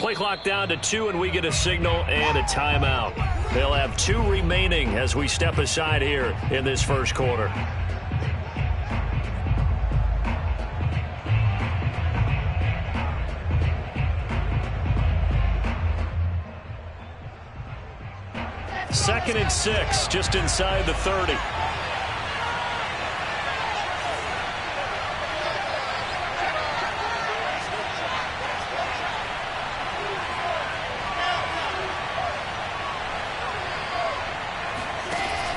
Play clock down to 2, and we get a signal and a timeout. They'll have 2 remaining as we step aside here in this first quarter. Second and 6, just inside the 30.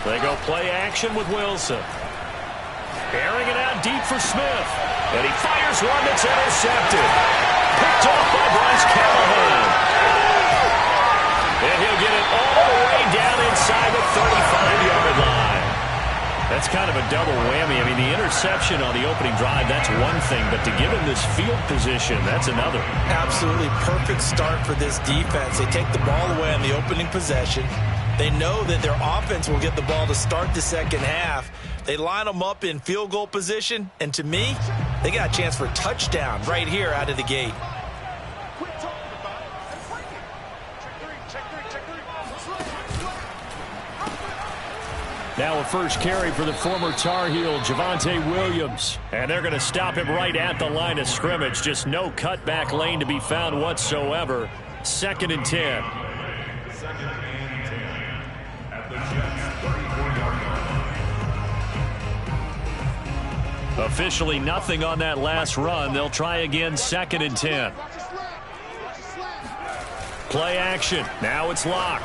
They go play action with Wilson. Airing it out deep for Smith. And he fires one that's intercepted. Picked off by Bryce Callahan. And he'll get it all the way down inside the 35-yard line. That's kind of a double whammy. I mean, the interception on the opening drive, that's one thing. But to give him this field position, that's another. Absolutely perfect start for this defense. They take the ball away on the opening possession. They know that their offense will get the ball to start the second half. They line them up in field goal position, and to me, they got a chance for a touchdown right here out of the gate. Now a first carry for the former Tar Heel, Javonte Williams. And they're going to stop him right at the line of scrimmage. Just no cutback lane to be found whatsoever. Second and 10. Officially nothing on that last run. They'll try again, second and 10. Play action. Now it's Locke.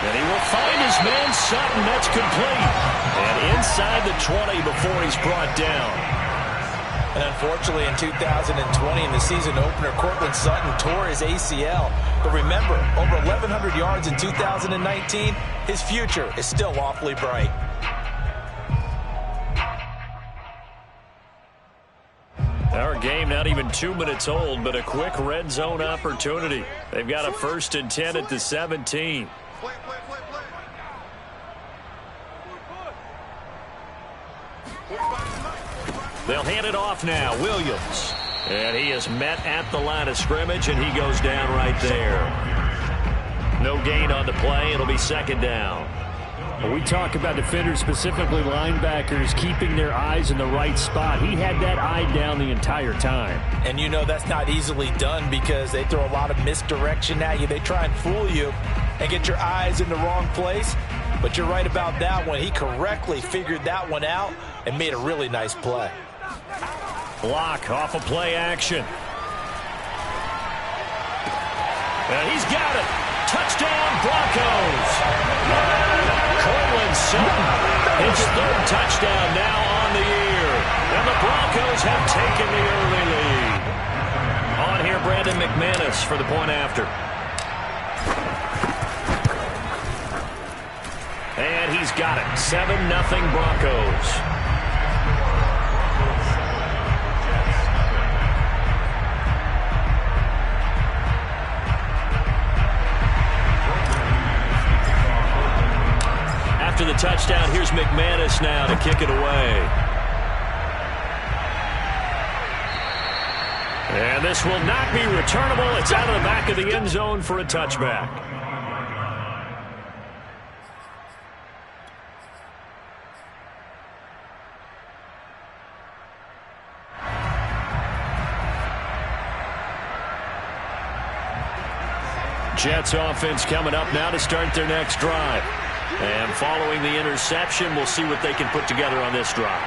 And he will find his man Sutton. That's complete. And inside the 20 before he's brought down. And unfortunately, in 2020, in the season opener, Cortland Sutton tore his ACL. But remember, over 1,100 yards in 2019, his future is still awfully bright. Our game not even 2 minutes old, but a quick red zone opportunity. They've got a first and 10 at the 17. They'll hand it off now. Williams. And he is met at the line of scrimmage, and he goes down right there. No gain on the play. It'll be second down. We talk about defenders, specifically linebackers, keeping their eyes in the right spot. He had that eye down the entire time. And you know that's not easily done because they throw a lot of misdirection at you. They try and fool you and get your eyes in the wrong place. But you're right about that one. He correctly figured that one out and made a really nice play. Block off of play action. And he's got it. Touchdown, Broncos. Cortland Sutton, his third touchdown now on the year. And the Broncos have taken the early lead. On here, Brandon McManus for the point after. And he's got it. 7-0 Broncos. After the touchdown, here's McManus now to kick it away. And this will not be returnable. It's out of the back of the end zone for a touchback. Jets offense coming up now to start their next drive. And following the interception, we'll see what they can put together on this drive.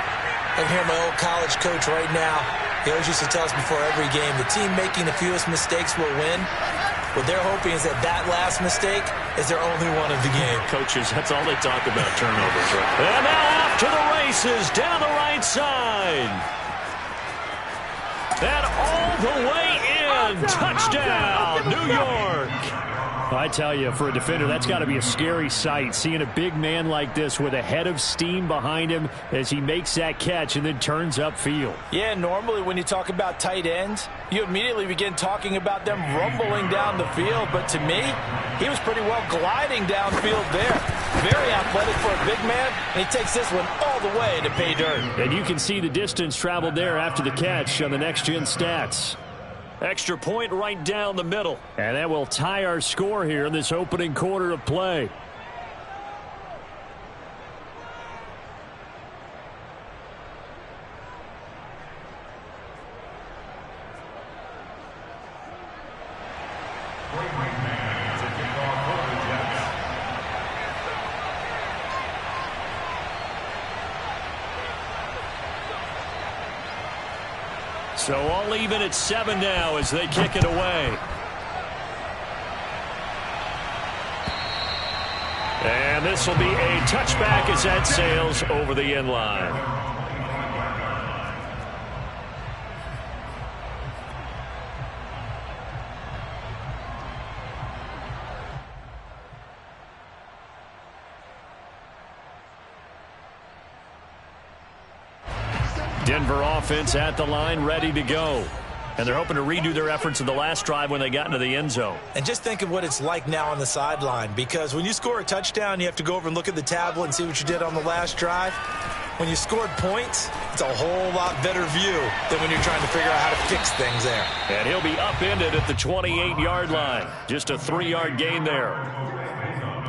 I hear my old college coach right now. He always used to tell us before every game, the team making the fewest mistakes will win. What they're hoping is that that last mistake is their only one of the game. Coaches, that's all they talk about, turnovers, right? And now off to the races, down the right side. And all the way in. Touchdown, New York. I tell you, for a defender, that's got to be a scary sight, seeing a big man like this with a head of steam behind him as he makes that catch and then turns upfield. Yeah, normally when you talk about tight ends, you immediately begin talking about them rumbling down the field. But to me, he was pretty well gliding downfield there. Very athletic for a big man, and he takes this one all all the way to pay dirt. And you can see the distance traveled there after the catch on the next-gen stats. Extra point right down the middle. And that will tie our score here in this opening quarter of play. So all even at 7 now as they kick it away. And this will be a touchback as that sails over the end line. Denver offense at the line, ready to go. And they're hoping to redo their efforts in the last drive when they got into the end zone. And just think of what it's like now on the sideline, because when you score a touchdown, you have to go over and look at the tablet and see what you did on the last drive. When you scored points, it's a whole lot better view than when you're trying to figure out how to fix things there. And he'll be upended at the 28-yard line. Just a 3-yard gain there.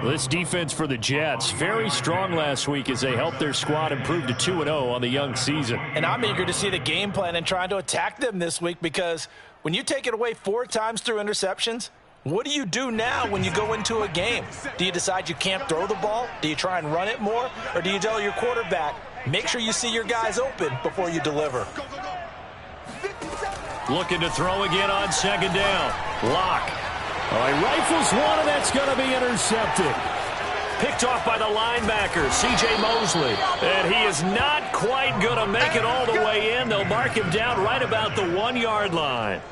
This defense for the Jets, very strong last week as they helped their squad improve to 2-0 on the young season. And I'm eager to see the game plan and trying to attack them this week, because when you take it away 4 times through interceptions, what do you do now when you go into a game? Do you decide you can't throw the ball? Do you try and run it more? Or do you tell your quarterback, make sure you see your guys open before you deliver? Looking to throw again on second down. Lock. All right, rifles one, and that's going to be intercepted. Picked off by the linebacker, C.J. Mosley. And he is not quite going to make it all the way in. They'll mark him down right about the 1-yard line.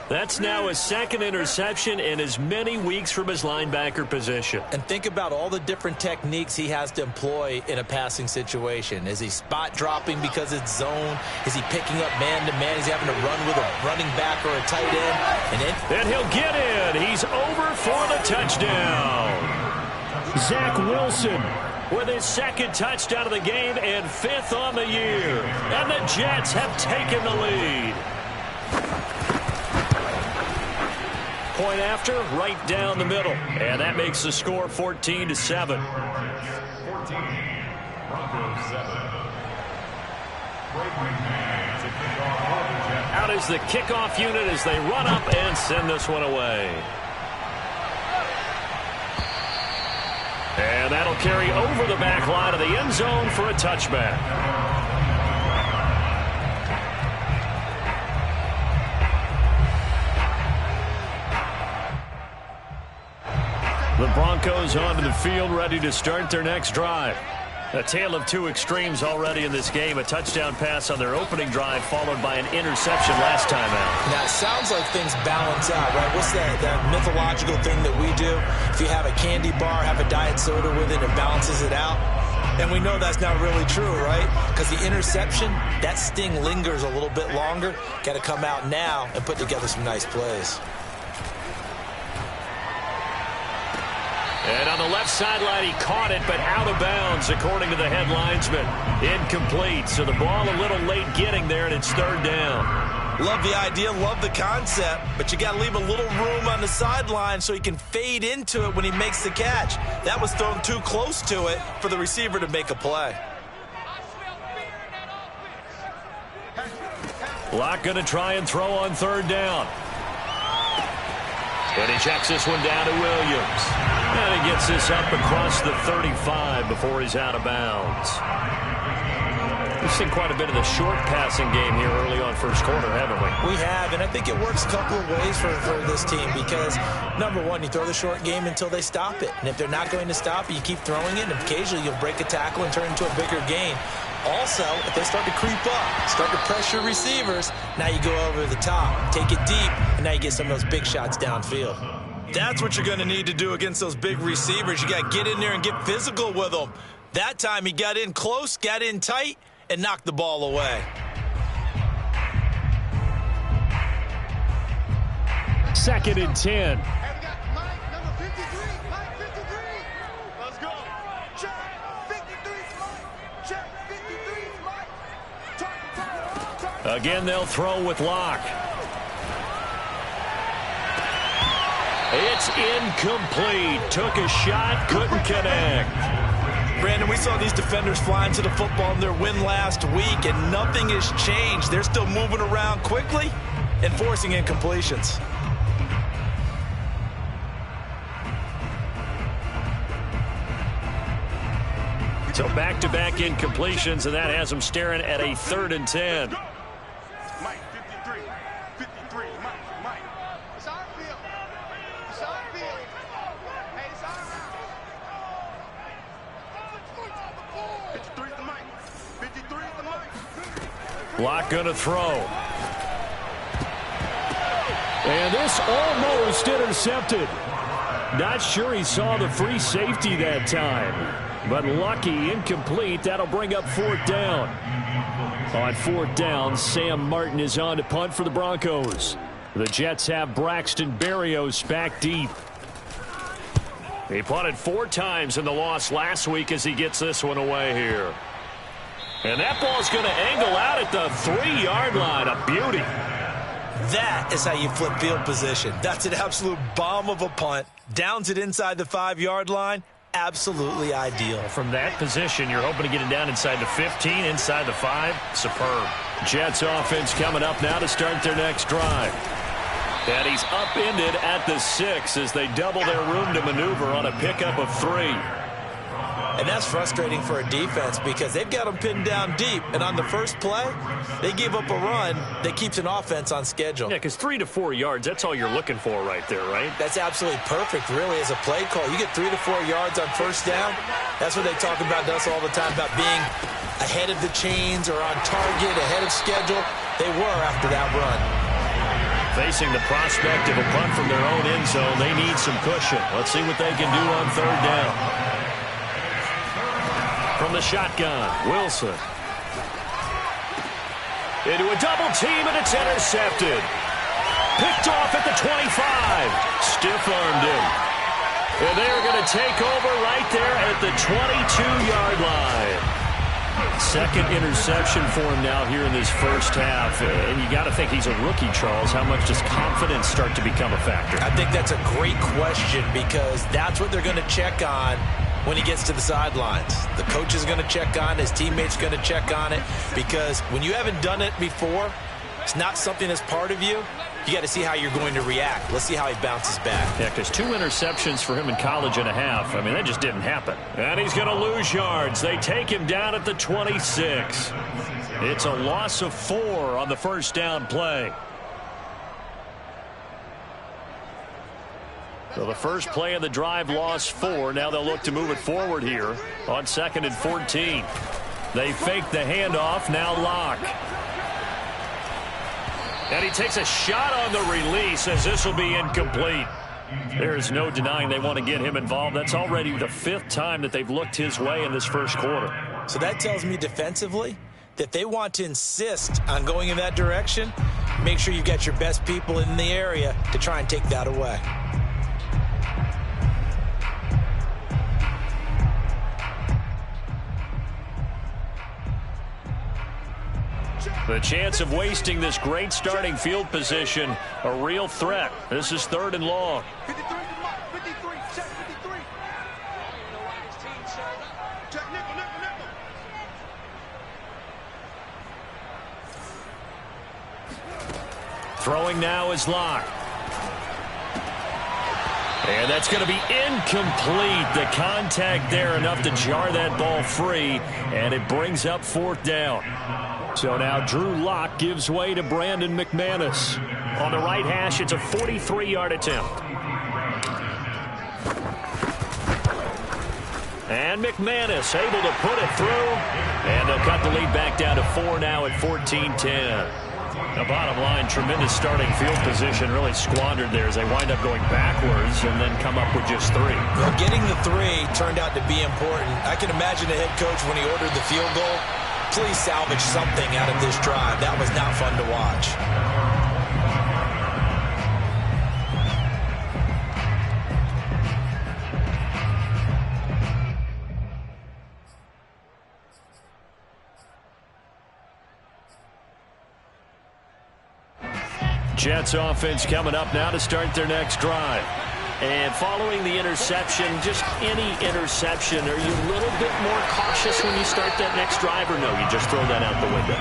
That's now his second interception in as many weeks from his linebacker position. And think about all the different techniques he has to employ in a passing situation. Is he spot dropping because it's zone? Is he picking up man-to-man? Is he having to run with a running back or a tight end? And he'll get in. He's over for the touchdown. Zach Wilson with his second touchdown of the game and 5th on the year. And the Jets have taken the lead. Point after, right down the middle. And that makes the score 14-7. Out is the kickoff unit as they run up and send this one away. And that'll carry over the back line of the end zone for a touchback. The Broncos onto the field, ready to start their next drive. A tale of two extremes already in this game. A touchdown pass on their opening drive, followed by an interception last time out. Now, it sounds like things balance out, right? What's that mythological thing that we do? If you have a candy bar, have a diet soda with it, it balances it out. And we know that's not really true, right? Because the interception, that sting lingers a little bit longer. Got to come out now and put together some nice plays. And on the left sideline, he caught it, but out of bounds, according to the head linesman. Incomplete, so the ball a little late getting there, and it's 3rd down. Love the idea, love the concept, but you got to leave a little room on the sideline so he can fade into it when he makes the catch. That was thrown too close to it for the receiver to make a play. Locke going to try and throw on 3rd down. And he checks this one down to Williams. And he gets this up across the 35 before he's out of bounds. We've seen quite a bit of the short passing game here early on first quarter, haven't we? We have, and I think it works a couple of ways for this team because, number one, you throw the short game until they stop it. And if they're not going to stop it, you keep throwing it, and occasionally you'll break a tackle and turn it into a bigger gain. Also, if they start to creep up, start to pressure receivers, now you go over the top, take it deep, and now you get some of those big shots downfield. That's what you're going to need to do against those big receivers. You got to get in there and get physical with them. That time he got in close, got in tight, and knocked the ball away. 2nd and 10. Let's go. Check 53. Check 53. Again, they'll throw with Locke. It's incomplete. Took a shot, couldn't connect. Brandon, we saw these defenders flying to the football in their win last week, and nothing has changed. They're still moving around quickly and forcing incompletions. So back-to-back incompletions, and that has them staring at a 3rd and 10. Mike, 53, Mike. It's our field. It's our field. Hey, it's our field. 53 is the Mike. 53 is the Mike. Locke gonna throw. And this almost intercepted. Not sure he saw the free safety that time. But lucky, incomplete. That'll bring up 4th down. On 4th down, Sam Martin is on to punt for the Broncos. The Jets have Braxton Berrios back deep. He punted 4 times in the loss last week as he gets this one away here. And that ball's going to angle out at the 3-yard line. A beauty. That is how you flip field position. That's an absolute bomb of a punt. Downs it inside the 5-yard line. Absolutely ideal. From that position, you're hoping to get it down inside the 15, inside the 5. Superb. Jets offense coming up now to start their next drive. And he's upended at the 6 as they double their room to maneuver on a pickup of 3. And that's frustrating for a defense because they've got them pinned down deep. And on the first play, they give up a run that keeps an offense on schedule. Yeah, because 3 to 4 yards, that's all you're looking for right there, right? That's absolutely perfect, really, as a play call. You get 3 to 4 yards on first down. That's what they talk about to us all the time, about being ahead of the chains or on target, ahead of schedule. They were after that run. Facing the prospect of a punt from their own end zone, they need some cushion. Let's see what they can do on 3rd down. From the shotgun, Wilson. Into a double team, and it's intercepted. Picked off at the 25. Stiff-armed him. And they're going to take over right there at the 22-yard line. Second interception for him now here in this first half. And you got to think he's a rookie, Charles. How much does confidence start to become a factor? I think that's a great question because that's what they're going to check on when he gets to the sidelines. The coach is going to check on it. His teammates going to check on it because when you haven't done it before, it's not something that's part of you. You got to see how you're going to react. Let's see how he bounces back. Yeah, because 2 interceptions for him in college and a half. I mean, that just didn't happen. And he's going to lose yards. They take him down at the 26. It's a loss of 4 on the first down play. So the first play of the drive lost 4. Now they'll look to move it forward here on 2nd and 14. They fake the handoff. Now Locke. And he takes a shot on the release as this will be incomplete. There's no denying they want to get him involved. That's already the 5th time that they've looked his way in this first quarter. So that tells me defensively that they want to insist on going in that direction. Make sure you've got your best people in the area to try and take that away. The chance of wasting this great starting field position, a real threat. This is 3rd and long. 53, check 53. Check nickel. Throwing now is Locke. And that's going to be incomplete. The contact there enough to jar that ball free, and it brings up 4th down. So now Drew Locke gives way to Brandon McManus. On the right hash, it's a 43-yard attempt. And McManus able to put it through. And they'll cut the lead back down to 4 now at 14-10. The bottom line, tremendous starting field position, really squandered there as they wind up going backwards and then come up with just 3. Well, getting the 3 turned out to be important. I can imagine the head coach when he ordered the field goal. Please salvage something out of this drive. That was not fun to watch. Jets offense coming up now to start their next drive. And following the interception, just any interception, are you a little bit more cautious when you start that next drive, or no, you just throw that out the window?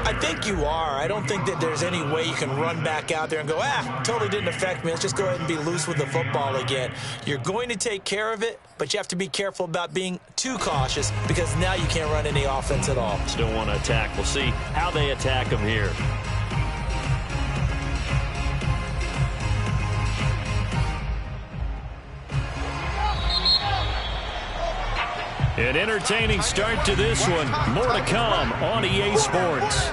I think you are. I don't think that there's any way you can run back out there and go, totally didn't affect me. Let's just go ahead and be loose with the football again. You're going to take care of it, but you have to be careful about being too cautious because now you can't run any offense at all. Still want to attack. We'll see how they attack them here. An entertaining start to this one. More to come on EA Sports.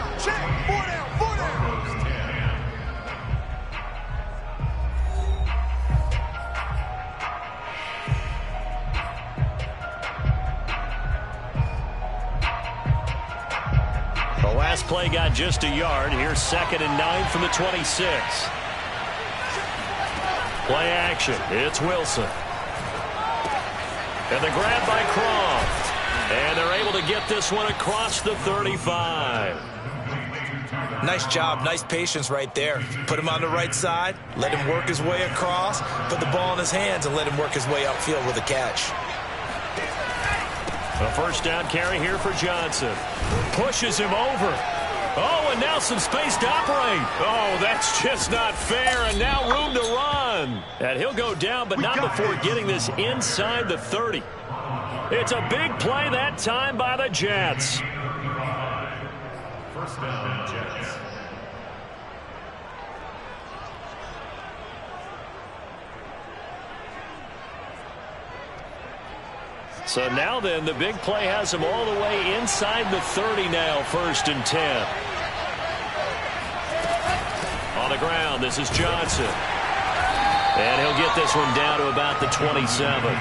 The last play got just a yard. Here's 2nd and 9 from the 26. Play action. It's Wilson. And the grab by Croft. And they're able to get this one across the 35. Nice job. Nice patience right there. Put him on the right side. Let him work his way across. Put the ball in his hands and let him work his way upfield with a catch. A first down carry here for Johnson. Pushes him over. Oh, and now some space to operate. Oh, that's just not fair, and now room to run. And he'll go down, but not before getting this inside the 30. It's a big play that time by the Jets. First down, Jets. So now then, the big play has him all the way inside the 30 now, 1st and 10. On the ground, this is Johnson. And he'll get this one down to about the 27.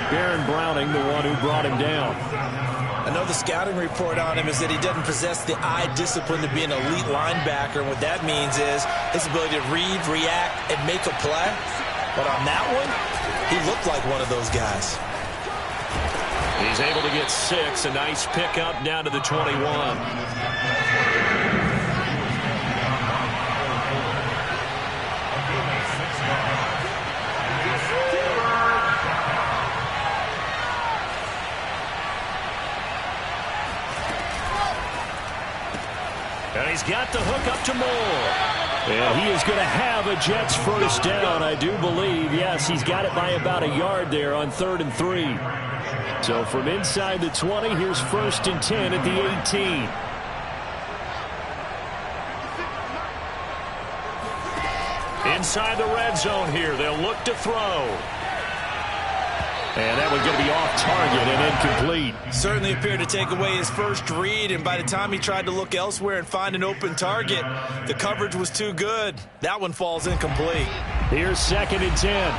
Baron Browning, the one who brought him down. I know the scouting report on him is that he doesn't possess the eye discipline to be an elite linebacker. And what that means is his ability to read, react, and make a play. But on that one, he looked like one of those guys. He's able to get 6. A nice pickup down to the 21. And he's got the hook up to Moore. And he is going to have a Jets first down, I do believe. Yes, he's got it by about a yard there on 3rd and 3. So from inside the 20, here's 1st and 10 at the 18. Inside the red zone here. They'll look to throw. And that one's going to be off target and incomplete. Certainly appeared to take away his first read, and by the time he tried to look elsewhere and find an open target, the coverage was too good. That one falls incomplete. Here's 2nd and 10.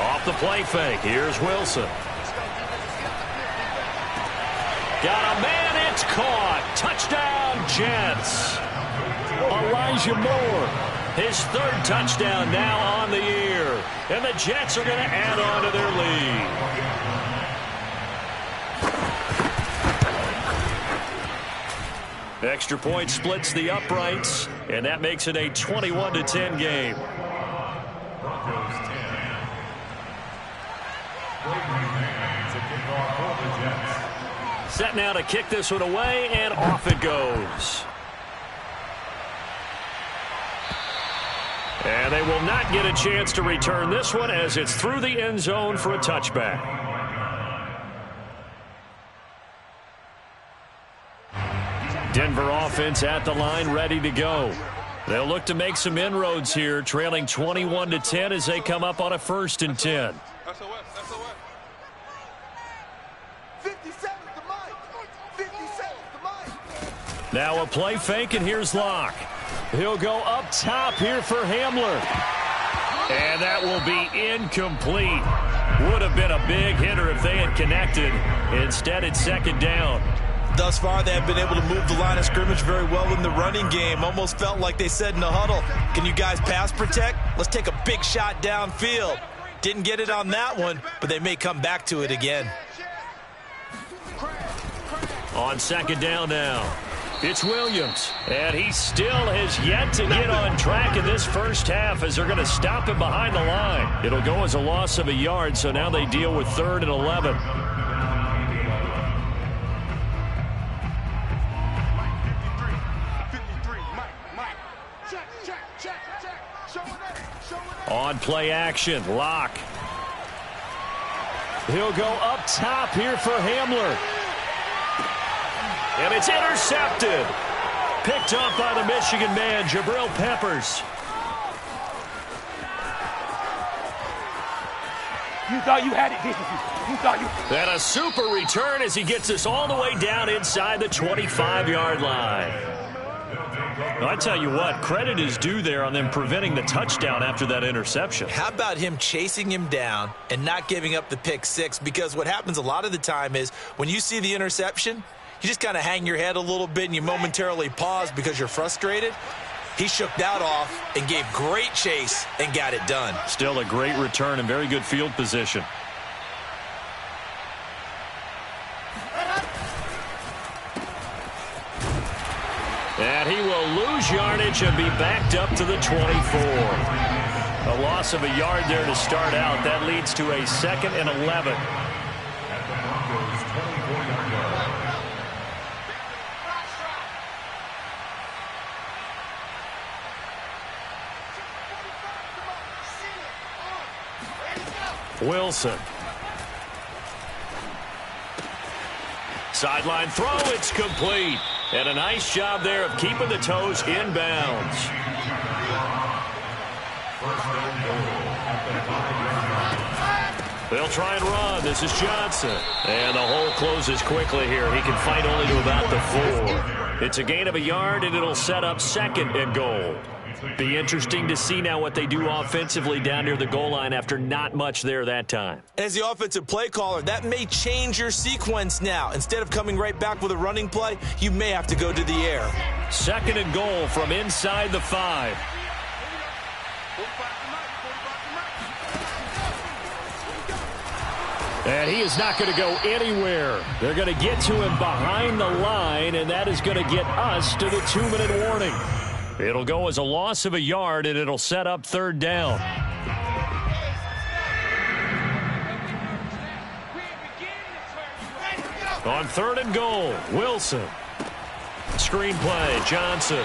Off the play fake. Here's Wilson. Got a man. It's caught. Touchdown, Jets. Elijah Moore. His 3rd touchdown now on the year. And the Jets are going to add on to their lead. Extra point splits the uprights, and that makes it a 21-10 game. Set now to kick this one away, and off it goes. And they will not get a chance to return this one as it's through the end zone for a touchback. Denver offense at the line, ready to go. They'll look to make some inroads here, trailing 21-10 as they come up on a 1st and 10. Now a play fake, and here's Locke. He'll go up top here for Hamler. And that will be incomplete. Would have been a big hitter if they had connected. Instead, it's 2nd down. Thus far, they have been able to move the line of scrimmage very well in the running game. Almost felt like they said in the huddle, can you guys pass protect? Let's take a big shot downfield. Didn't get it on that one, but they may come back to it again. On second down now, it's Williams. And he still has yet to get on track in this first half as they're going to stop him behind the line. It'll go as a loss of a yard, so now they deal with 3rd and 11. On play action, Locke. He'll go up top here for Hamler. And it's intercepted. Picked up by the Michigan man, Jabril Peppers. You thought you had it, didn't you? You thought you... And a super return as he gets us all the way down inside the 25-yard line. Well, I tell you what, credit is due there on them preventing the touchdown after that interception. How about him chasing him down and not giving up the pick six? Because what happens a lot of the time is when you see the interception, you just kind of hang your head a little bit and you momentarily pause because you're frustrated. He shook that off and gave great chase and got it done. Still a great return and very good field position. And he will lose yardage and be backed up to the 24. A loss of a yard there to start out. That leads to a 2nd and 11. Wilson. Sideline throw, it's complete. And a nice job there of keeping the toes inbounds. They'll try and run. This is Johnson. And the hole closes quickly here. He can fight only to about the 4. It's a gain of a yard, and it'll set up 2nd and goal. Be interesting to see now what they do offensively down near the goal line after not much there that time. As the offensive play caller, that may change your sequence now. Instead of coming right back with a running play, you may have to go to the air. 2nd and goal from inside the 5. And he is not going to go anywhere. They're going to get to him behind the line, and that is going to get us to the 2-minute warning. It'll go as a loss of a yard, and it'll set up 3rd down. On 3rd and goal, Wilson. Screen play, Johnson.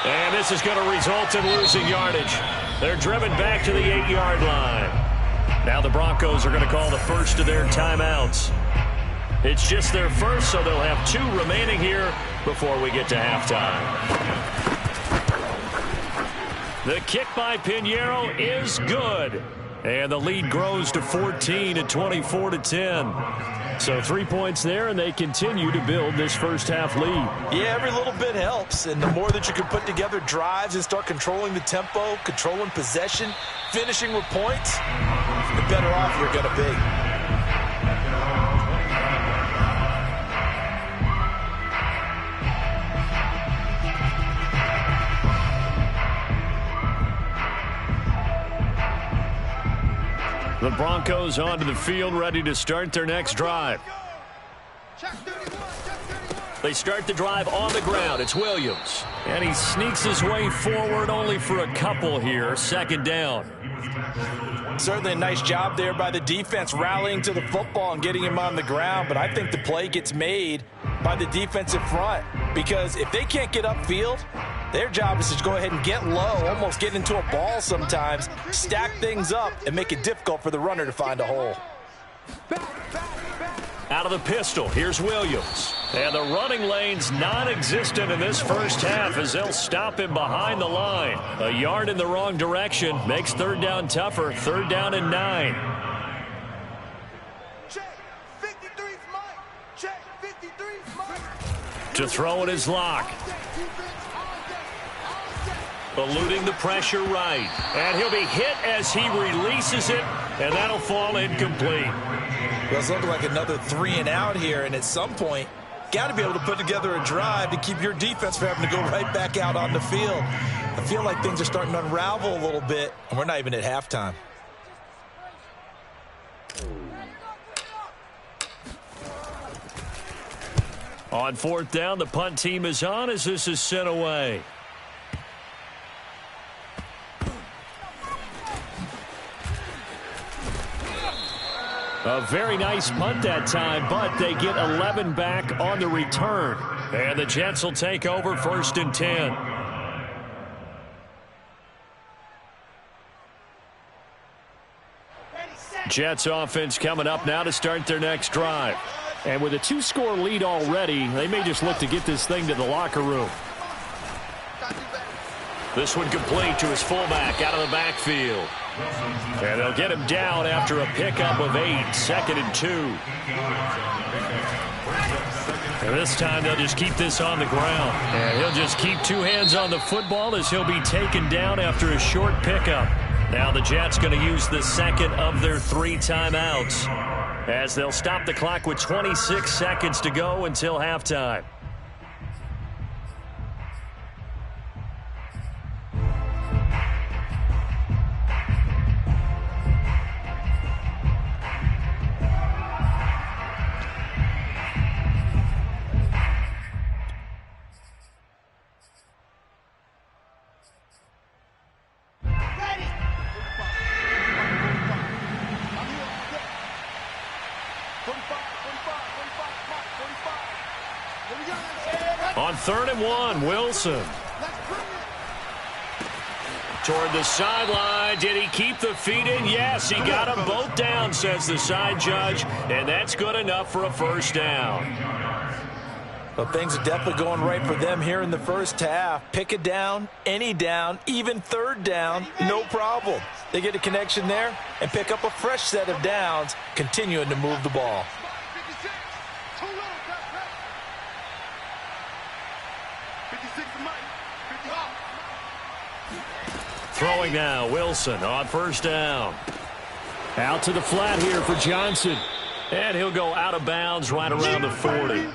And this is going to result in losing yardage. They're driven back to the 8-yard line. Now the Broncos are going to call the first of their timeouts. It's just their first, so they'll have 2 remaining here before we get to halftime. The kick by Pinheiro is good. And the lead grows to 14 at 24-10. So 3 points there, and they continue to build this first half lead. Yeah, every little bit helps. And the more that you can put together drives and start controlling the tempo, controlling possession, finishing with points, the better off you're going to be. The Broncos onto the field, ready to start their next drive. They start the drive on the ground. It's Williams. And he sneaks his way forward only for a couple here. 2nd down. Certainly a nice job there by the defense rallying to the football and getting him on the ground. But I think the play gets made by the defensive front. Because if they can't get upfield, their job is to go ahead and get low, almost get into a ball sometimes, stack things up, and make it difficult for the runner to find a hole. Out of the pistol, here's Williams. And the running lane's non-existent in this first half as they'll stop him behind the line. A yard in the wrong direction makes 3rd down tougher. 3rd down and 9. To throw it is Locke. Eluding the pressure right. And he'll be hit as he releases it, and that'll fall incomplete. Well, it's looking like another 3 and out here, and at some point, got to be able to put together a drive to keep your defense from having to go right back out on the field. I feel like things are starting to unravel a little bit, and we're not even at halftime. On fourth down, the punt team is on as this is sent away. A very nice punt that time, but they get 11 back on the return. And the Jets will take over 1st and 10. Jets offense coming up now to start their next drive. And with a 2-score lead already, they may just look to get this thing to the locker room. This one complete to his fullback out of the backfield. And they'll get him down after a pickup of 8, 2nd and 2. And this time they'll just keep this on the ground. And he'll just keep 2 hands on the football as he'll be taken down after a short pickup. Now the Jets going to use the second of their 3 timeouts as they'll stop the clock with 26 seconds to go until halftime. On 3rd and 1, Wilson. Toward the sideline. Did he keep the feet in? Yes, he got them both down, says the side judge. And that's good enough for a 1st down. Well, things are definitely going right for them here in the first half. Pick a down, any down, even 3rd down, no problem. They get a connection there and pick up a fresh set of downs, continuing to move the ball. Throwing now, Wilson on 1st down. Out to the flat here for Johnson. And he'll go out of bounds right around the 40.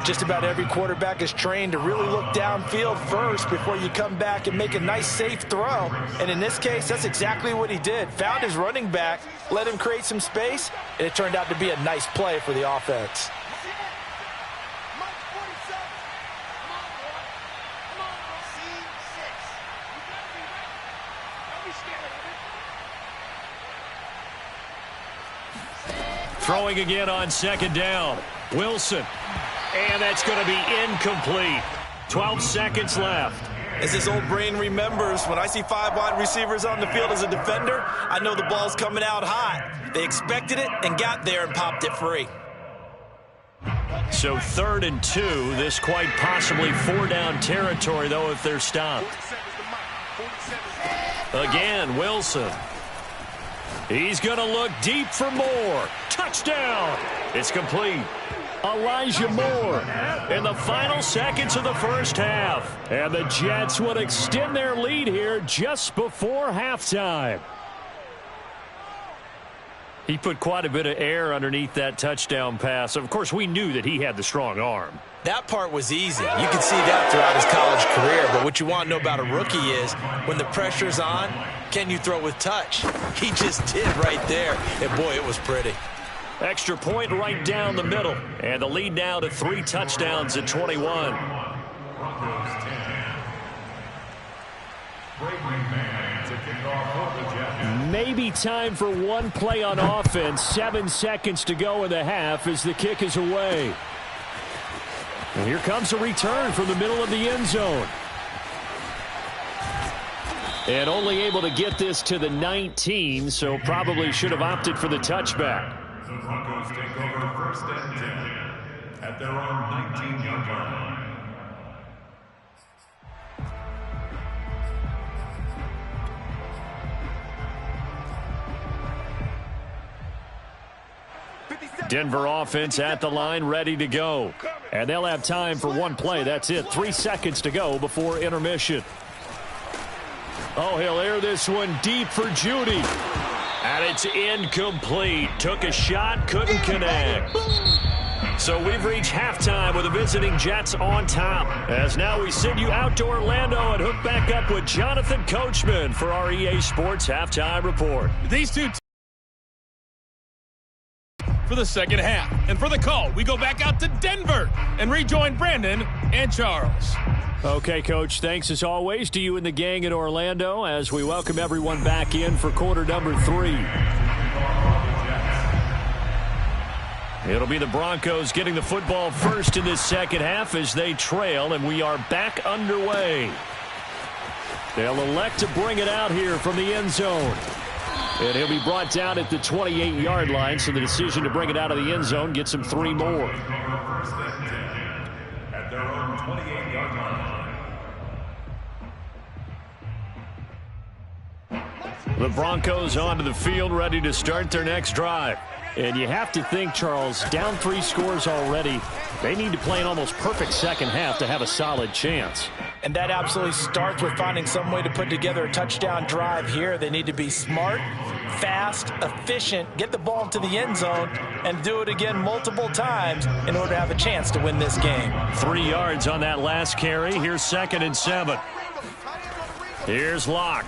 Just about every quarterback is trained to really look downfield first before you come back and make a nice, safe throw. And in this case, that's exactly what he did. Found his running back, let him create some space, and it turned out to be a nice play for the offense. Throwing again on 2nd down. Wilson. And that's going to be incomplete. 12 seconds left. As his old brain remembers, when I see 5 wide receivers on the field as a defender, I know the ball's coming out hot. They expected it and got there and popped it free. So 3rd and 2. This quite possibly 4-down territory, though, if they're stopped. Again, Wilson. He's going to look deep for more. Touchdown. It's complete. Elijah Moore in the final seconds of the first half. And the Jets would extend their lead here just before halftime. He put quite a bit of air underneath that touchdown pass. Of course, we knew that he had the strong arm. That part was easy. You can see that throughout his college career. But what you want to know about a rookie is when the pressure's on, can you throw with touch? He just did right there. And, boy, it was pretty. Extra point right down the middle. And the lead now to 3 touchdowns at 21. Maybe time for one play on offense. 7 seconds to go in the half as the kick is away. And here comes a return from the middle of the end zone. And only able to get this to the 19, so probably should have opted for the touchback. The Broncos take over 1st and 10 at their own 19-yard line. Denver offense at the line, ready to go. And they'll have time for one play. That's it. 3 seconds to go before intermission. Oh, he'll air this one deep for Judy. And it's incomplete. Took a shot, couldn't connect. So we've reached halftime with the visiting Jets on top. As now we send you out to Orlando and hook back up with Jonathan Coachman for our EA Sports Halftime Report. for the second half. And for the call, we go back out to Denver and rejoin Brandon and Charles. Okay, Coach, thanks as always to you and the gang in Orlando as we welcome everyone back in for quarter number 3. It'll be the Broncos getting the football first in this second half as they trail, and we are back underway. They'll elect to bring it out here from the end zone. And he'll be brought down at the 28-yard line, so the decision to bring it out of the end zone gets him 3 more. At their own 28-yard line. The Broncos onto the field, ready to start their next drive. And you have to think, Charles, down 3 scores already. They need to play an almost perfect second half to have a solid chance. And that absolutely starts with finding some way to put together a touchdown drive here. They need to be smart, fast, efficient, get the ball to the end zone, and do it again multiple times in order to have a chance to win this game. 3 yards on that last carry. Here's 2nd and 7. Here's Locke.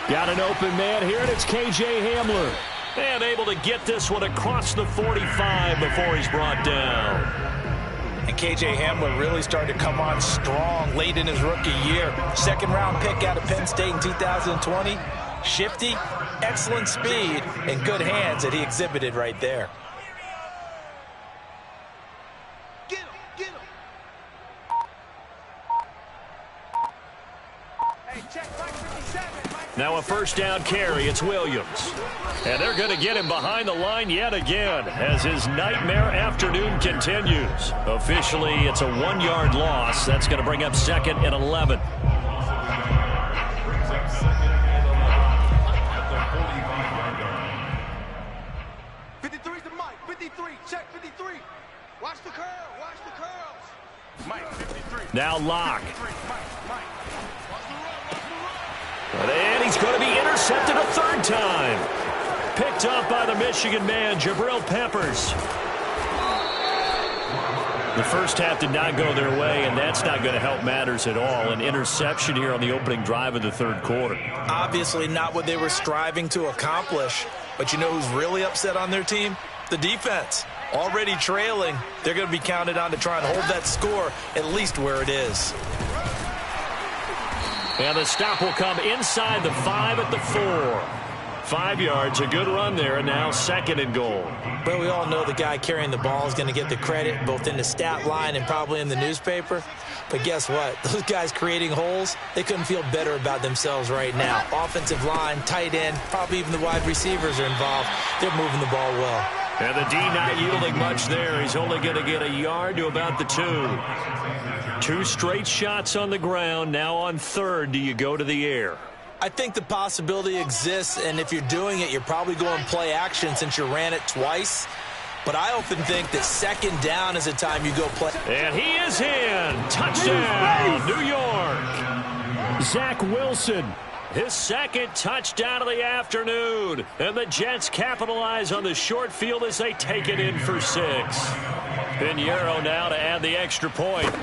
Got an open man here, and it's K.J. Hamler. And able to get this one across the 45 before he's brought down. And K.J. Hamler really started to come on strong late in his rookie year. 2nd-round pick out of Penn State in 2020. Shifty, excellent speed, and good hands that he exhibited right there. Get him, get him. Hey, check Mike 57. Now a first down carry. It's Williams. And they're going to get him behind the line yet again as his nightmare afternoon continues. Officially, it's a 1-yard loss. That's going to bring up 2nd and 11. Brings up 2nd and 11 at the 45-yard line. 53's the Mike. 53. Check 53. Watch the curl. Watch the curls. Mike 53. Now Locke. 53. Mike. Watch the run. Watch the run. And he's going to be intercepted a 3rd time. Picked up by the Michigan man, Jabril Peppers. The first half did not go their way, and that's not going to help matters at all. An interception here on the opening drive of the 3rd quarter. Obviously not what they were striving to accomplish. But you know who's really upset on their team? The defense. Already trailing. They're going to be counted on to try and hold that score at least where it is. And the stop will come inside the 5 at the 4. 5 yards, a good run there, and now 2nd and goal. But we all know the guy carrying the ball is going to get the credit both in the stat line and probably in the newspaper. But guess what? Those guys creating holes, they couldn't feel better about themselves right now. Offensive line, tight end, probably even the wide receivers are involved. They're moving the ball well. And the D not yielding much there. He's only going to get a yard to about the 2. 2 straight shots on the ground. Now on 3rd, do you go to the air? I think the possibility exists, and if you're doing it, you're probably going play action since you ran it twice. But I often think that 2nd down is a time you go play. And he is in. Touchdown, New York. Zach Wilson, his 2nd touchdown of the afternoon. And the Jets capitalize on the short field as they take it in for 6. Pinheiro now to add the extra point.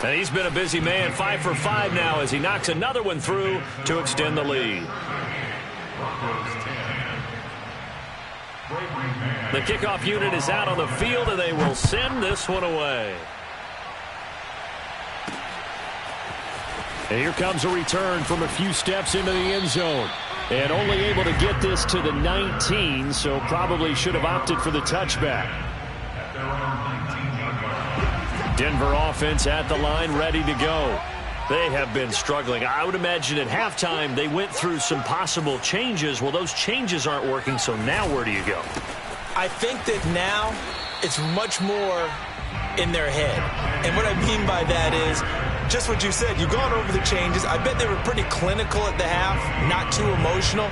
And he's been a busy man, 5 for 5 now as he knocks another one through to extend the lead. The kickoff unit is out on the field, and they will send this one away. And here comes a return from a few steps into the end zone. And only able to get this to the 19, so probably should have opted for the touchback. Denver offense at the line, ready to go. They have been struggling. I would imagine at halftime they went through some possible changes. Well, those changes aren't working, so now where do you go? I think that now it's much more in their head. And what I mean by that is just what you said. You've gone over the changes. I bet they were pretty clinical at the half, not too emotional.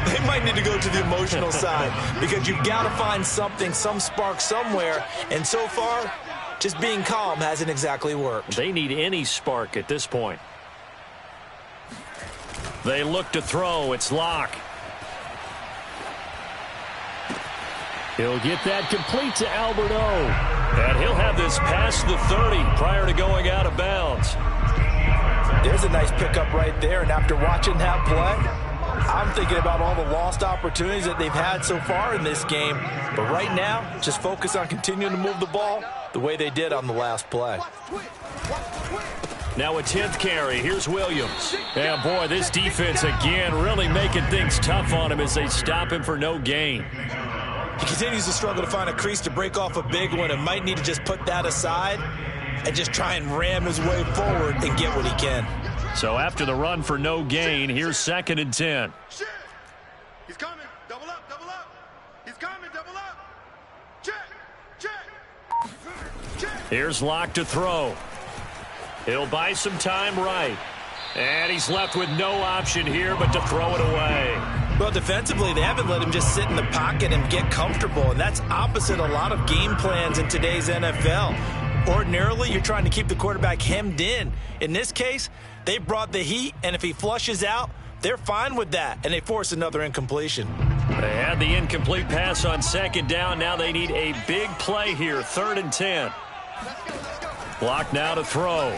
They might need to go to the emotional side because you've got to find something, some spark somewhere. And so far, just being calm hasn't exactly worked. They need any spark at this point. They look to throw. It's Locke. He'll get that complete to Alberto. And he'll have this past the 30 prior to going out of bounds. There's a nice pickup right there. And after watching that play, I'm thinking about all the lost opportunities that they've had so far in this game. But right now, just focus on continuing to move the ball the way they did on the last play. Now a 10th carry. Here's Williams. Yeah, boy, this defense again really making things tough on him as they stop him for no gain. He continues to struggle to find a crease to break off a big one and might need to just put that aside and just try and ram his way forward and get what he can. So after the run for no gain, here's 2nd and 10. He's coming. Double up, double up. He's coming, double up. Check, check. Check. Here's Locke to throw. He'll buy some time right. And he's left with no option here but to throw it away. Well, defensively, they haven't let him just sit in the pocket and get comfortable, and that's opposite a lot of game plans in today's NFL. Ordinarily, you're trying to keep the quarterback hemmed in. In this case, they brought the heat, and if he flushes out, they're fine with that, and they force another incompletion. They had the incomplete pass on 2nd down. Now they need a big play here, 3rd and 10. Block now to throw.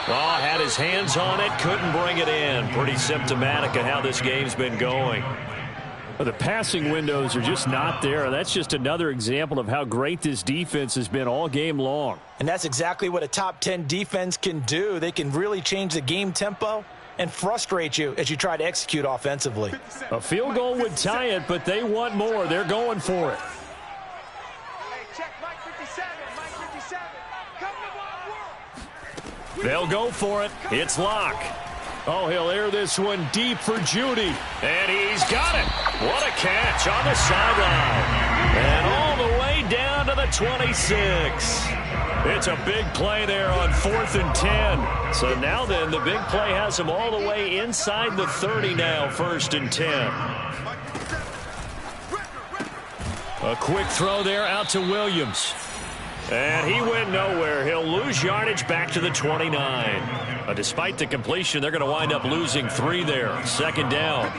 Oh, had his hands on it, couldn't bring it in. Pretty symptomatic of how this game's been going. Well, the passing windows are just not there. That's just another example of how great this defense has been all game long. And that's exactly what a top 10 defense can do. They can really change the game tempo and frustrate you as you try to execute offensively. A field goal would tie it, but they want more. They're going for it. They'll go for it. It's Locke. Oh, he'll air this one deep for Judy. And he's got it. What a catch on the sideline. And all the way down to the 26. It's a big play there on 4th and 10. So now then, the big play has him all the way inside the 30 now, 1st and 10. A quick throw there out to Williams. And he went nowhere. He'll lose yardage back to the 29. Despite the completion, they're going to wind up losing 3 there. 2nd down.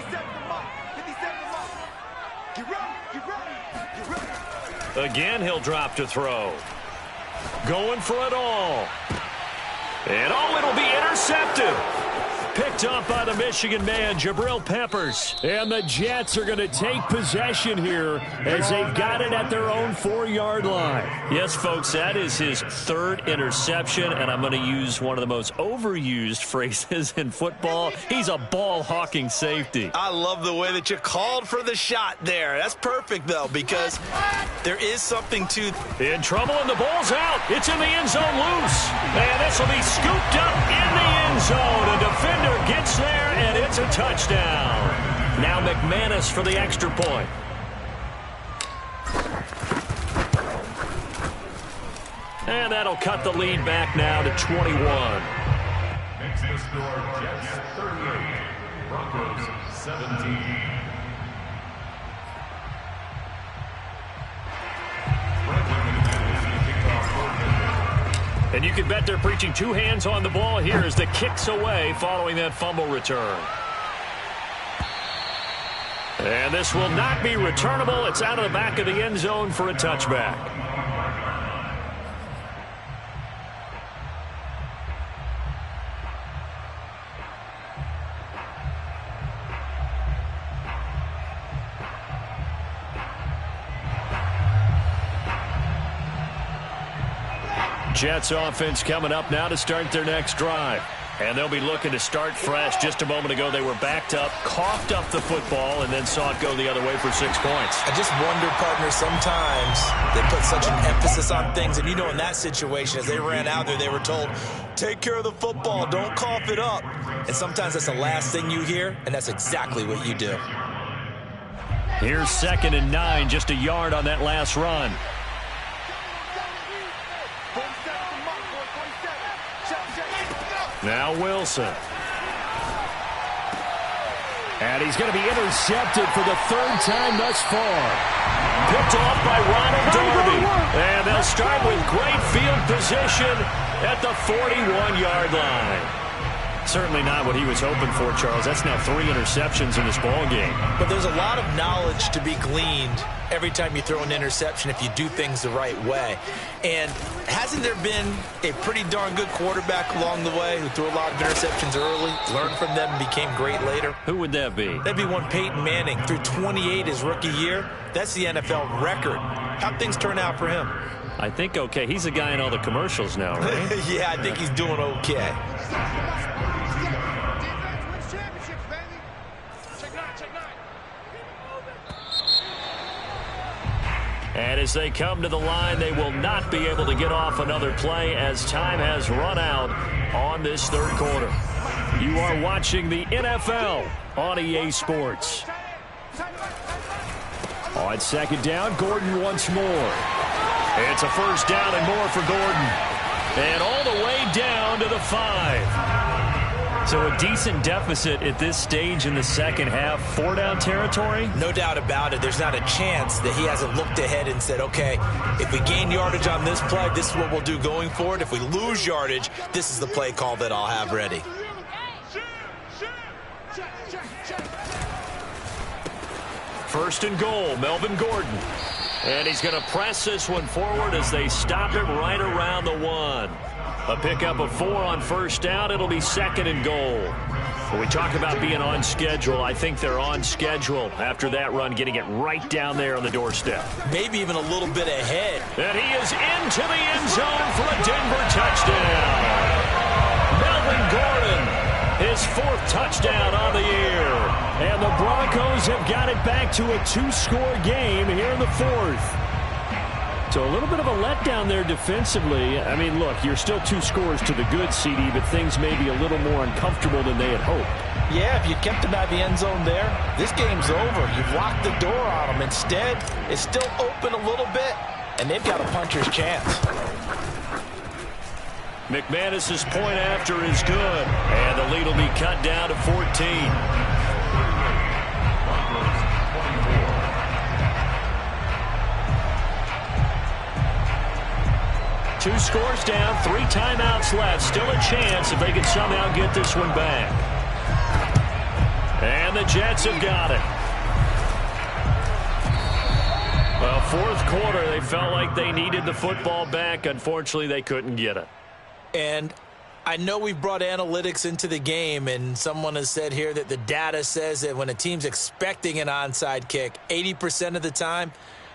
Again, he'll drop to throw. Going for it all. And oh, it'll be intercepted. Picked up by the Michigan man, Jabril Peppers. And the Jets are going to take possession here as they've got it at their own 4-yard line. Yes, folks, that is his 3rd interception, and I'm going to use one of the most overused phrases in football. He's a ball-hawking safety. I love the way that you called for the shot there. That's perfect, though, because there is something to... In trouble, and the ball's out. It's in the end zone loose. And this will be scooped up in the end zone. A defender gets there, and it's a touchdown. Now McManus for the extra point. And that'll cut the lead back now to 21. Makes the score Jets 38, Broncos 17. And you can bet they're preaching 2 hands on the ball here as the kick's away following that fumble return. And this will not be returnable. It's out of the back of the end zone for a touchback. Jets offense coming up now to start their next drive. And they'll be looking to start fresh. Just a moment ago, they were backed up, coughed up the football, and then saw it go the other way for 6 points. I just wonder, partner, sometimes they put such an emphasis on things. And, you know, in that situation, as they ran out there, they were told, take care of the football, don't cough it up. And sometimes that's the last thing you hear, and that's exactly what you do. Here's 2nd and 9, just a yard on that last run. Now Wilson. And he's going to be intercepted for the 3rd time thus far. Picked off by Ronald Darby. And they'll start with great field position at the 41-yard line. Certainly not what he was hoping for, Charles. That's now 3 interceptions in this ball game. But there's a lot of knowledge to be gleaned every time you throw an interception if you do things the right way. And hasn't there been a pretty darn good quarterback along the way who threw a lot of interceptions early, learned from them, and became great later? Who would that be? That'd be one Peyton Manning. Threw 28 his rookie year. That's the NFL record. How'd things turn out for him? I think okay. He's a guy in all the commercials now, right? Yeah, I think he's doing okay. And as they come to the line, they will not be able to get off another play as time has run out on this third quarter. You are watching the NFL on EA Sports. On second down, Gordon once more. It's a first down and more for Gordon. And all the way down to the 5. So a decent deficit at this stage in the second half. 4-down territory? No doubt about it. There's not a chance that he hasn't looked ahead and said, okay, if we gain yardage on this play, this is what we'll do going forward. If we lose yardage, this is the play call that I'll have ready. First and goal, Melvin Gordon. And he's going to press this one forward as they stop him right around the 1. A pickup of 4 on first down. It'll be second and goal. When we talk about being on schedule, I think they're on schedule after that run, getting it right down there on the doorstep. Maybe even a little bit ahead. And he is into the end zone for a Denver touchdown. Melvin Gordon, his 4th touchdown on the year. And the Broncos have got it back to a 2-score game here in the 4th. So a little bit of a letdown there defensively. I mean, look, you're still 2 scores to the good, CD, but things may be a little more uncomfortable than they had hoped. Yeah, if you kept them out of the end zone there, this game's over. You've locked the door on them. Instead, it's still open a little bit, and they've got a puncher's chance. McManus's point after is good, and the lead will be cut down to 14. 2 scores down, 3 timeouts left. Still a chance if they can somehow get this one back. And the Jets have got it. Well, 4th quarter, they felt like they needed the football back. Unfortunately, they couldn't get it. And I know we've brought analytics into the game, and someone has said here that the data says that when a team's expecting an onside kick, 80% of the time,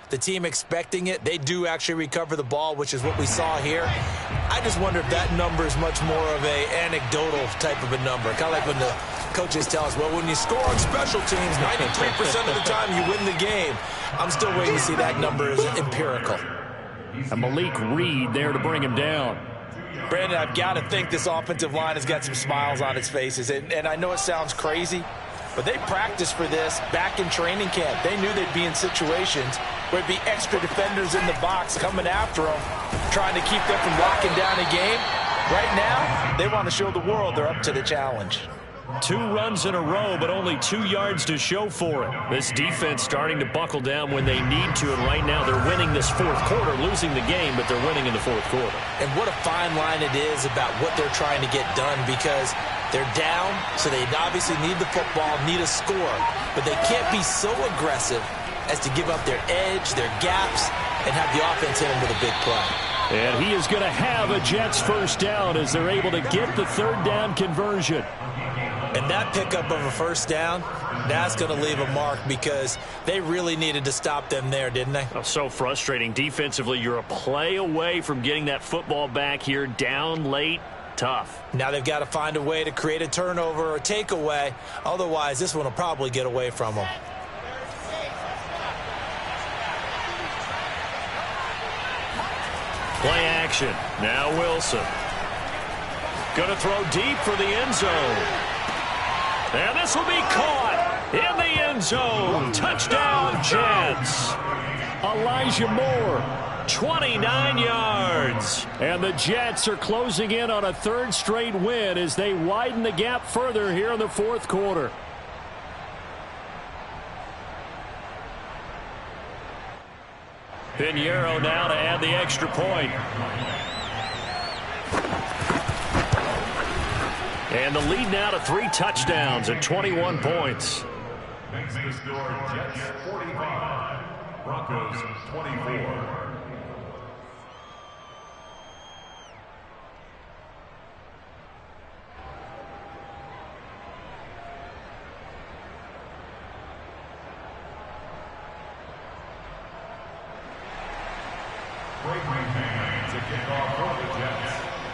the team expecting it, they do actually recover the ball, which is what we saw here. I just wonder if that number is much more of a anecdotal type of a number. Kind of like when the coaches tell us, well, when you score on special teams, 93% of the time you win the game. I'm still waiting to see that number is empirical. And Malik Reed there to bring him down. Brandon, I've got to think this offensive line has got some smiles on its faces. And I know it sounds crazy, but they practiced for this back in training camp. They knew they'd be in situations where there'd be extra defenders in the box coming after them, trying to keep them from locking down a game. Right now, they want to show the world they're up to the challenge. 2 runs in a row, but only 2 yards to show for it. This defense starting to buckle down when they need to, and right now they're winning this 4th quarter, losing the game, but they're winning in the 4th quarter. And what a fine line it is about what they're trying to get done, because they're down, so they obviously need the football, need a score, but they can't be so aggressive as to give up their edge, their gaps, and have the offense hit them with a big play. And he is going to have a Jets first down as they're able to get the 3rd down conversion. And that pickup of a first down, that's going to leave a mark because they really needed to stop them there, didn't they? Oh, so frustrating. Defensively, you're a play away from getting that football back here, down late. Tough. Now they've got to find a way to create a turnover or a takeaway. Otherwise, this one will probably get away from them. Play action. Now Wilson. Going to throw deep for the end zone. And this will be caught in the end zone. Touchdown, Jets. Elijah Moore, 29 yards. And the Jets are closing in on a 3rd straight win as they widen the gap further here in the 4th quarter. Pinheiro now to add the extra point. And the lead now to 3 touchdowns at 21 points. Next to score, Jets 45, Broncos 24.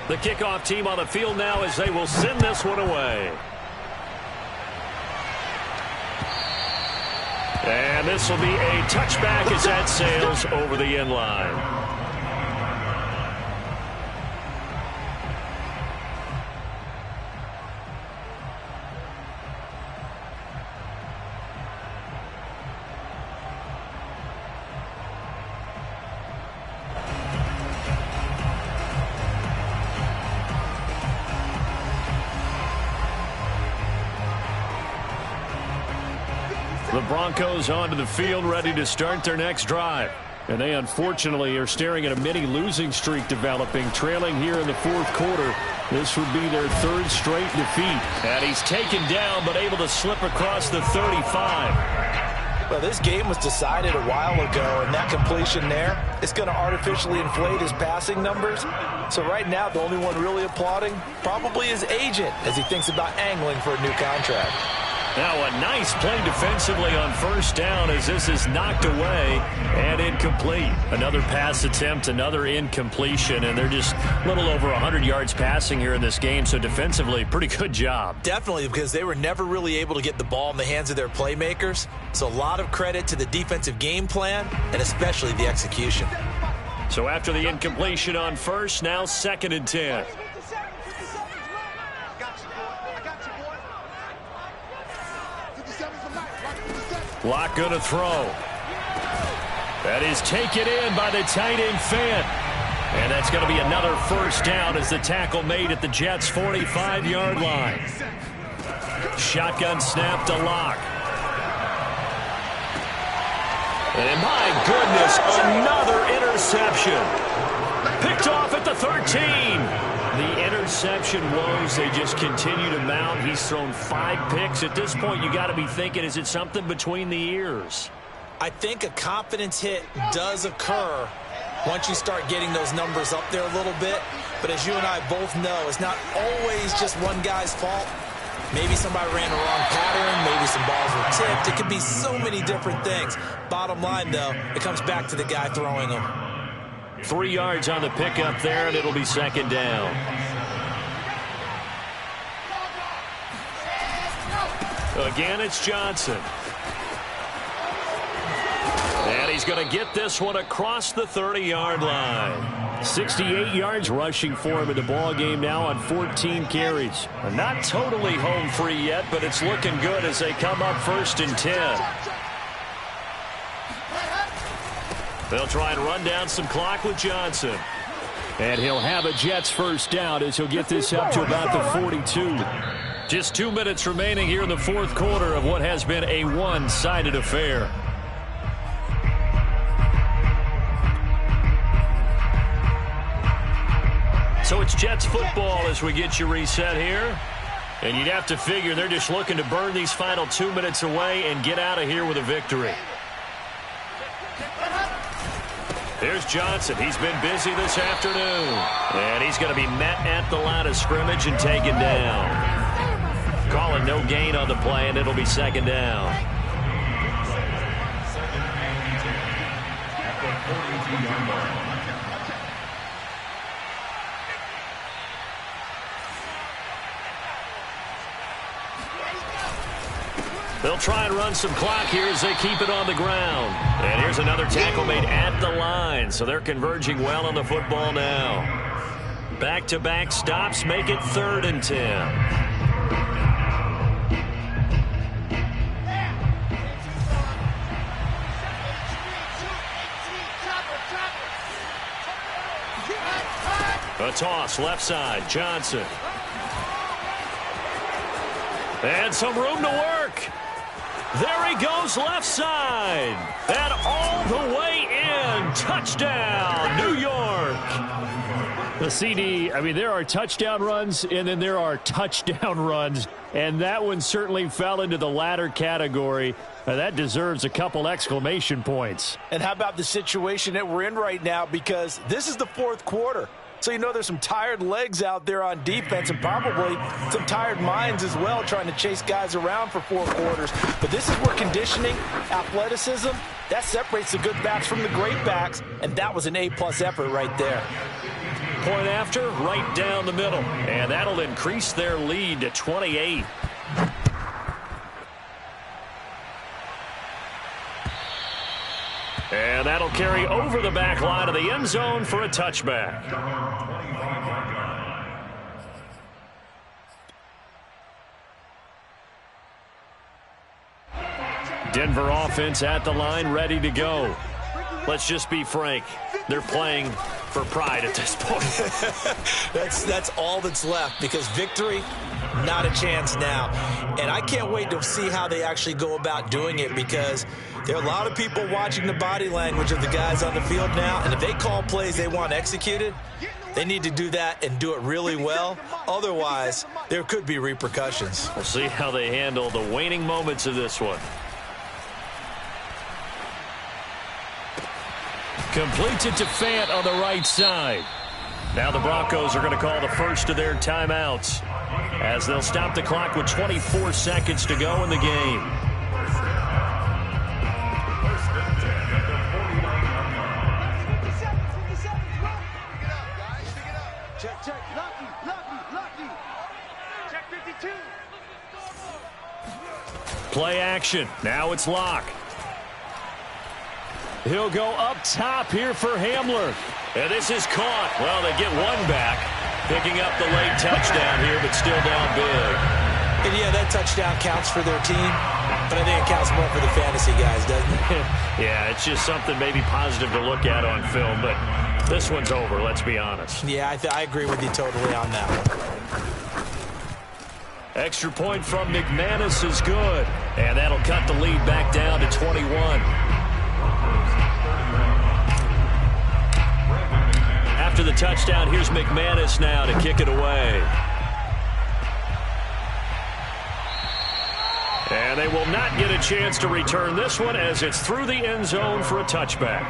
The kickoff team on the field now as they will send this one away. And this will be a touchback as that sails over the end line. The Broncos onto the field, ready to start their next drive. And they unfortunately are staring at a mini losing streak developing, trailing here in the fourth quarter. This would be their 3rd straight defeat. And he's taken down, but able to slip across the 35. Well, this game was decided a while ago, and that completion there is going to artificially inflate his passing numbers. So right now, the only one really applauding probably his agent as he thinks about angling for a new contract. Now a nice play defensively on first down as this is knocked away and incomplete. Another pass attempt, another incompletion, and they're just a little over 100 yards passing here in this game, so defensively, pretty good job. Definitely, because they were never really able to get the ball in the hands of their playmakers. So a lot of credit to the defensive game plan and especially the execution. So after the incompletion on first, now 2nd and 10. Lock going to throw. That is taken in by the tight end Fant. And that's going to be another first down as the tackle made at the Jets' 45-yard line. Shotgun snap to Lock. And my goodness, another interception. Picked off at the 13. The interception woes, they just continue to mount. He's thrown 5 picks. At this point, you got to be thinking, is it something between the ears? I think a confidence hit does occur once you start getting those numbers up there a little bit. But as you and I both know, it's not always just one guy's fault. Maybe somebody ran the wrong pattern. Maybe some balls were tipped. It could be so many different things. Bottom line, though, it comes back to the guy throwing them. 3 yards on the pickup there, and it'll be 2nd down. Again, it's Johnson. And he's going to get this one across the 30-yard line. 68 yards rushing for him in the ball game now on 14 carries. Not totally home free yet, but it's looking good as they come up 1st and 10. They'll try and run down some clock with Johnson. And he'll have a Jets first down as he'll get this up to about the 42. Just 2 minutes remaining here in the fourth quarter of what has been a one-sided affair. So it's Jets football as we get you reset here. And you'd have to figure they're just looking to burn these final 2 minutes away and get out of here with a victory. Here's Johnson. He's been busy this afternoon. And he's going to be met at the line of scrimmage and taken down. Calling no gain on the play, and it'll be 2nd down. They'll try and run some clock here as they keep it on the ground. And here's another tackle made at the line, so they're converging well on the football now. Back-to-back stops make it 3rd and 10. A toss left side, Johnson. And some room to work. There he goes left side. And all the way in. Touchdown, New York. The CD, I mean, there are touchdown runs, and then there are touchdown runs, and that one certainly fell into the latter category. That deserves a couple exclamation points. And how about the situation that we're in right now, because this is the fourth quarter. So you know there's some tired legs out there on defense and probably some tired minds as well trying to chase guys around for 4 quarters. But this is where conditioning, athleticism, that separates the good backs from the great backs, and that was an A-plus effort right there. Point after, right down the middle. And that'll increase their lead to 28. And that'll carry over the back line of the end zone for a touchback. Denver offense at the line, ready to go. Let's just be frank. They're playing for pride at this point. That's all that's left, because victory, not a chance now. And I can't wait to see how they actually go about doing it, because there are a lot of people watching the body language of the guys on the field now, and if they call plays they want executed, they need to do that and do it really well. Otherwise, there could be repercussions. We'll see how they handle the waning moments of this one. Completes it to Fant on the right side. Now the Broncos are going to call the first of their timeouts as they'll stop the clock with 24 seconds to go in the game. Check. Lucky. Check 52. Play action. Now it's Locke. He'll go up top here for Hamler. And this is caught. Well, they get one back. Picking up the late touchdown here, but still down big. And yeah, that touchdown counts for their team, but I think it counts more for the fantasy guys, doesn't it? Yeah, it's just something maybe positive to look at on film, but this one's over, let's be honest. Yeah, I agree with you totally on that one. Extra point from McManus is good, and that'll cut the lead back down to 21. After the touchdown, here's McManus now to kick it away. And they will not get a chance to return this one as it's through the end zone for a touchback.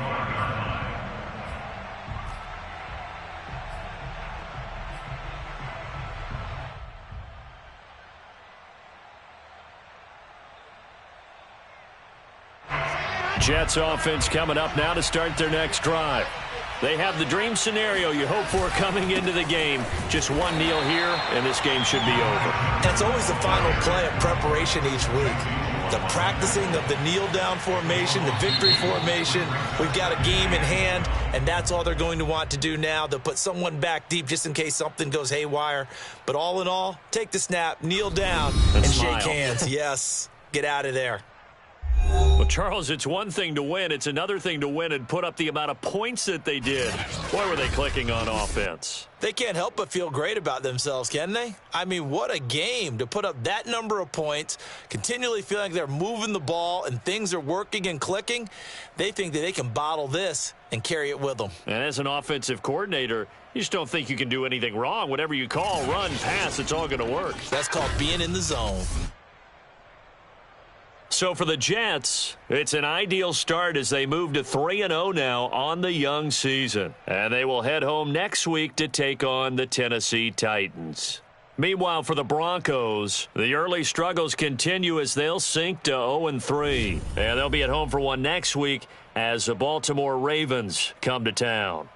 Jets offense coming up now to start their next drive. They have the dream scenario you hope for coming into the game. Just one kneel here, and this game should be over. That's always the final play of preparation each week. The practicing of the kneel-down formation, the victory formation. We've got a game in hand, and that's all they're going to want to do now. They'll put someone back deep just in case something goes haywire. But all in all, take the snap, kneel down, and shake hands. Yes, get out of there. Well, Charles, it's one thing to win. It's another thing to win and put up the amount of points that they did. Boy, were they clicking on offense. They can't help but feel great about themselves, can they? I mean, what a game to put up that number of points, continually feeling like they're moving the ball and things are working and clicking. They think that they can bottle this and carry it with them. And as an offensive coordinator, you just don't think you can do anything wrong. Whatever you call, run, pass, it's all going to work. That's called being in the zone. So for the Jets, it's an ideal start as they move to 3-0 now on the young season. And they will head home next week to take on the Tennessee Titans. Meanwhile, for the Broncos, the early struggles continue as they'll sink to 0-3. And they'll be at home for one next week as the Baltimore Ravens come to town.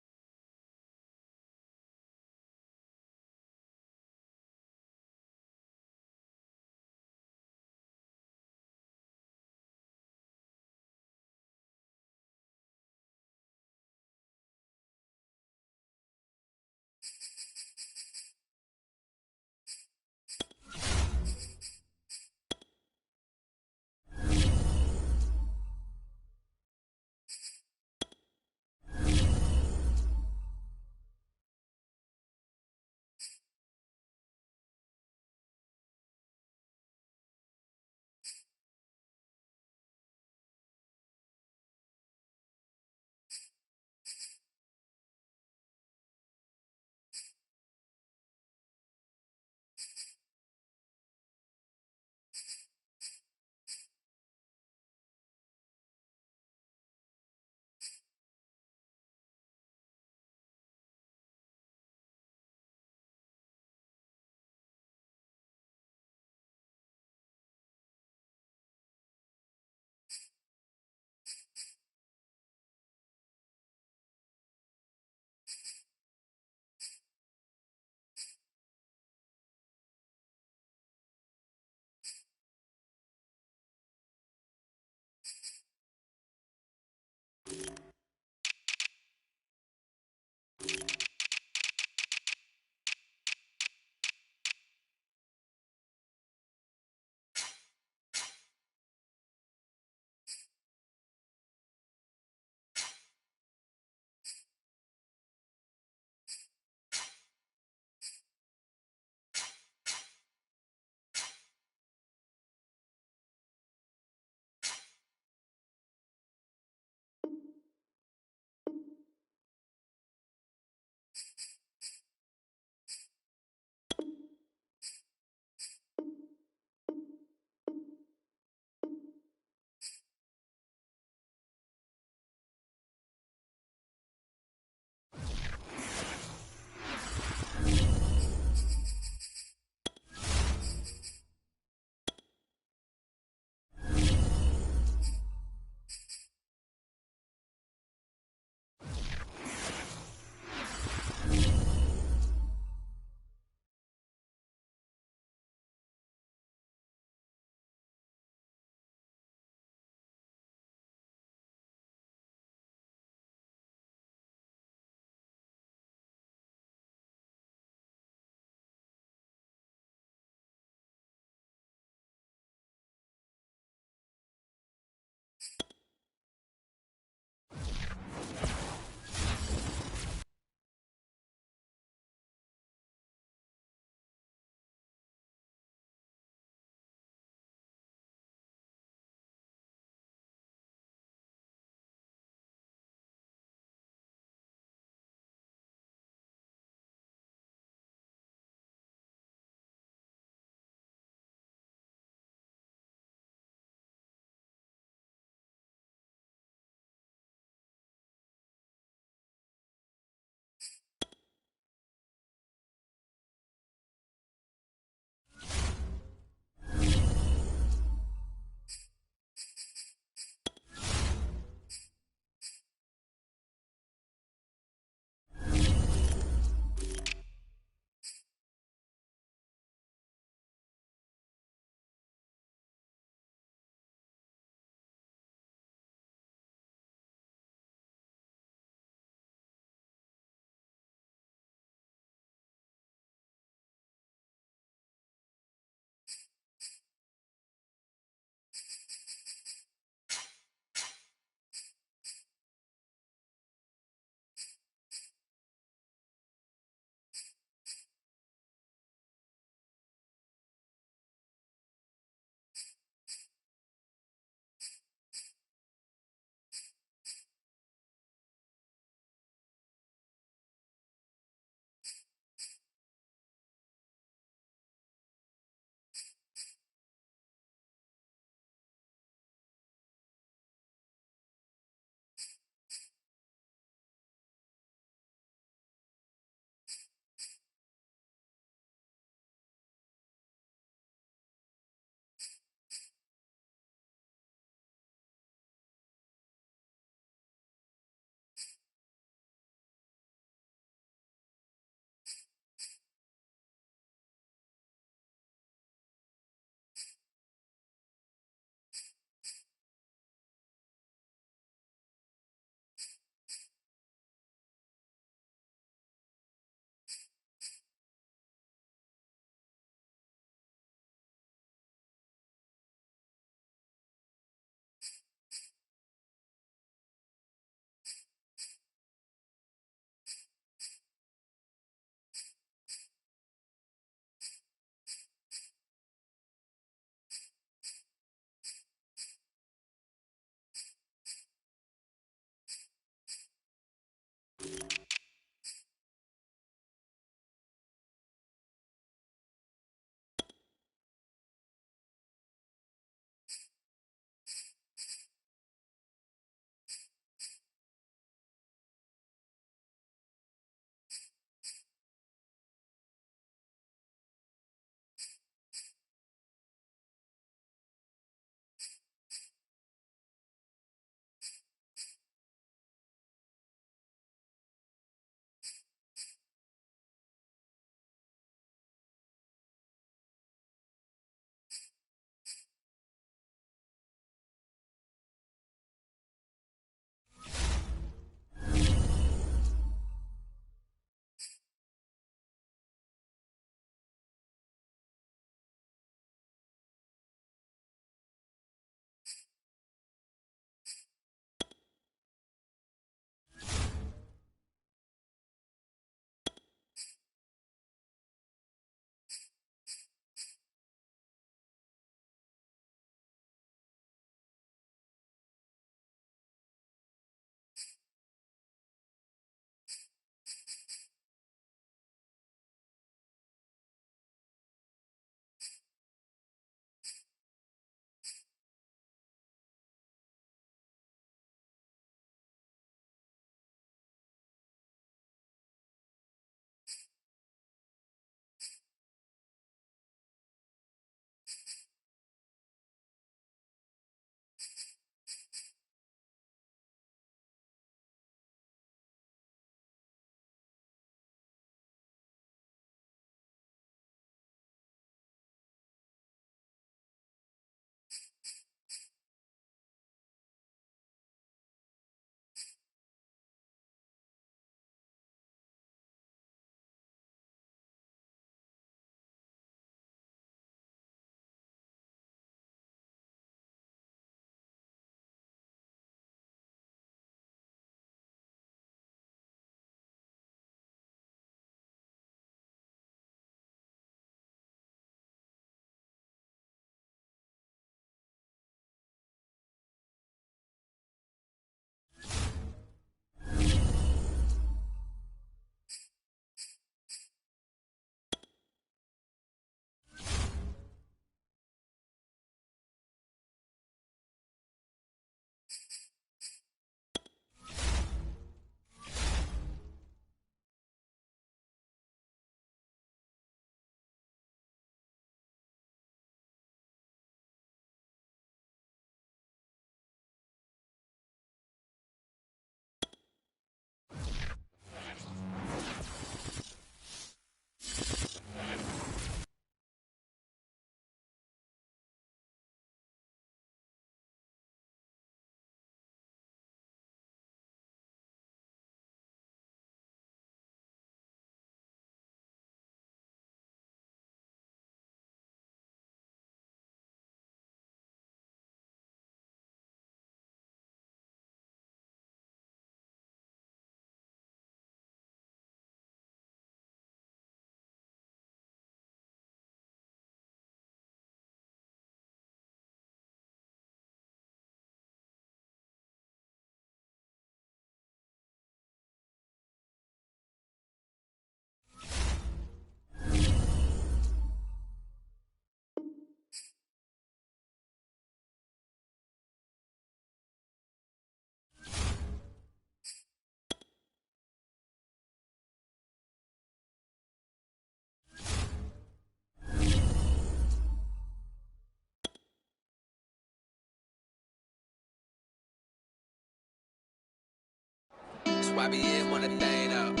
YBN want a thing up.